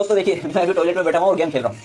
दोस्तों देखिए, मैं अभी टॉयलेट में बैठा हूँ और गेम खेल रहा हूँ।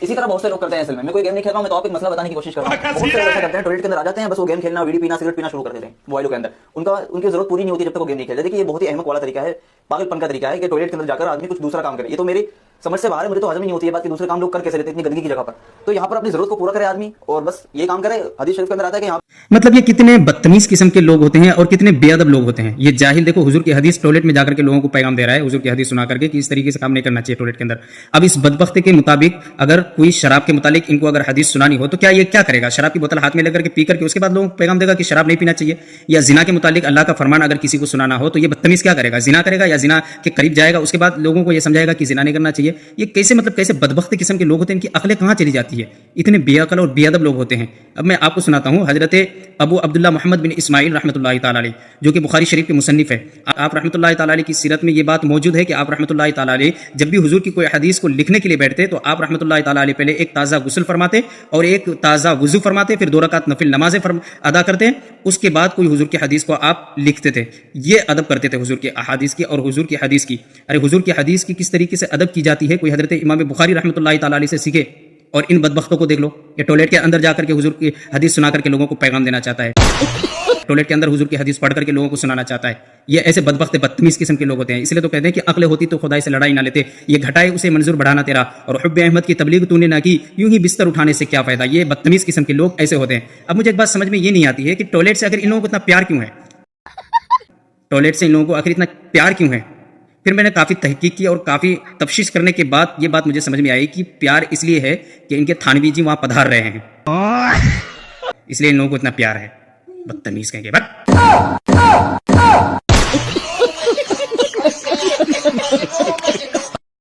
इसी तरह बहुत से लोग करते हैं। असल में मैं कोई गेम नहीं खेल रहा हूँ, मैं तो आपको एक मसला बताने की कोशिश कर रहा हूँ। बहुत से लोग ऐसा करते हैं, टॉयलेट के अंदर आ जाते हैं, बस वो गेम खेलना, बीड़ी पीना, सिगरेट पीना शुरू कर देते हैं मोबाइलों के अंदर। उनकी जरूरत पूरी नहीं होती जब तक वो गेम नहीं खेलते। देखिए, ये बहुत ही अहमक वाला तरीका है, पागलपन का तरीका है कि टॉयलेट के अंदर जाकर आदमी कुछ दूसरा काम करे। ये तो मेरी समझ से बाहर है, मुझे तो हजम ही नहीं होती है बात कि दूसरे काम लोग कर कैसे लेते हैं इतनी गंदगी की जगह पर। तो यहाँ पर अपनी जरूरत को पूरा करे आदमी और बस ये काम करे। हदीस शरीफ के अंदर आता है कि यहाँ मतलब ये कितने बदतमीज किस्म के लोग होते हैं और कितने बेअदब लोग होते हैं। ये जाहिल देखो, हुजूर की हदीस टॉयलेट में जाकर के लोगों को पैगाम दे रहा है, हुजूर की हदीस सुना करके कि इस तरीके से काम नहीं करना चाहिए टॉयलेट के अंदर। अब इस बदबख्त के मुताबिक अगर कोई शराब के मुतालिक इनको अगर हदीस सुनानी हो तो क्या ये क्या करेगा? शराब की बोतल हाथ में लेकर के पी करके उसके बाद लोगों को पैगाम देगा कि शराब नहीं पीना चाहिए। या जिना के मुतालिक अल्लाह का फरमान अगर किसी को सुनाना हो तो ये बदतमीज क्या करेगा? जिना करेगा या जिना के करीब जाएगा, उसके बाद लोगों को ये समझाएगा कि जिना नहीं करना चाहिए। ये कैसे मतलब कैसे बदबख्त किस्म के लोग होते हैं, इनकी अकलें कहाँ चली जाती है? इतने बेअकल और बेअदब लोग होते हैं। अब मैं आपको सुनाता हूँ हजरत अबू अब्दुल्ला मोहम्मद बिन इस्माइल रहमतुल्लाहि तआला अलैह, जो कि बुखारी शरीफ के मुसन्निफ है। आप रहमतुल्लाहि तआला अलैह की सीरत में ये बात मौजूद है कि आप रहमतुल्लाहि तआला अलैह जब भी हुजूर की कोई हदीस को लिखने के लिए बैठते तो आप रहमतुल्लाहि तआला अलैह पहले एक ताज़ा गुस्ल फरमाते और एक ताज़ा वुजू फरमाते, फिर 2 रकात नफिल नमाजें अदा करते, उसके बाद कोई हुजूर की हदीस को आप लिखते थे। ये अदब करते थे हुजूर की अहादीस की और हुजूर की हदीस की। अरे हुजूर की हदीस की किस तरीके से अदब की जाती है, कोई हजरत इमाम बुखारी रहमतुल्लाहि तआला अलैह से सीखे। और इन बदबख्तों को देख लो, ये टॉयलेट के अंदर जाकर के हुजूर की हदीस सुना करके लोगों को पैगाम देना चाहता है। टॉयलेट के अंदर हुजूर की हदीस पढ़ करके लोगों को सुनाना चाहता है। ये ऐसे बदबख्त बदतमीज किस्म के लोग होते हैं। इसलिए तो कहते हैं कि अक्ल होती तो खुदाई से लड़ाई ना लेते। ये घटाए उसे मंजूर बढ़ाना तेरा, और हुब्बे अहमद की तबलीग तूने ना की, यूं ही बिस्तर उठाने से क्या फायदा। ये बदतमीज किस्म के लोग ऐसे होते हैं। अब मुझे एक बात समझ में ये नहीं आती है कि टॉयलेट से आखिर इन लोगों को इतना प्यार क्यों है? टॉयलेट से इन लोगों को आखिर इतना प्यार क्यों है? फिर मैंने काफ़ी तहकीक की और काफ़ी तफ्शीश करने के बाद ये बात मुझे समझ में आई कि प्यार इसलिए है कि इनके थानवी जी वहाँ पधार रहे हैं, इसलिए इन लोगों को इतना प्यार है। बदतमीज कहेंगे बट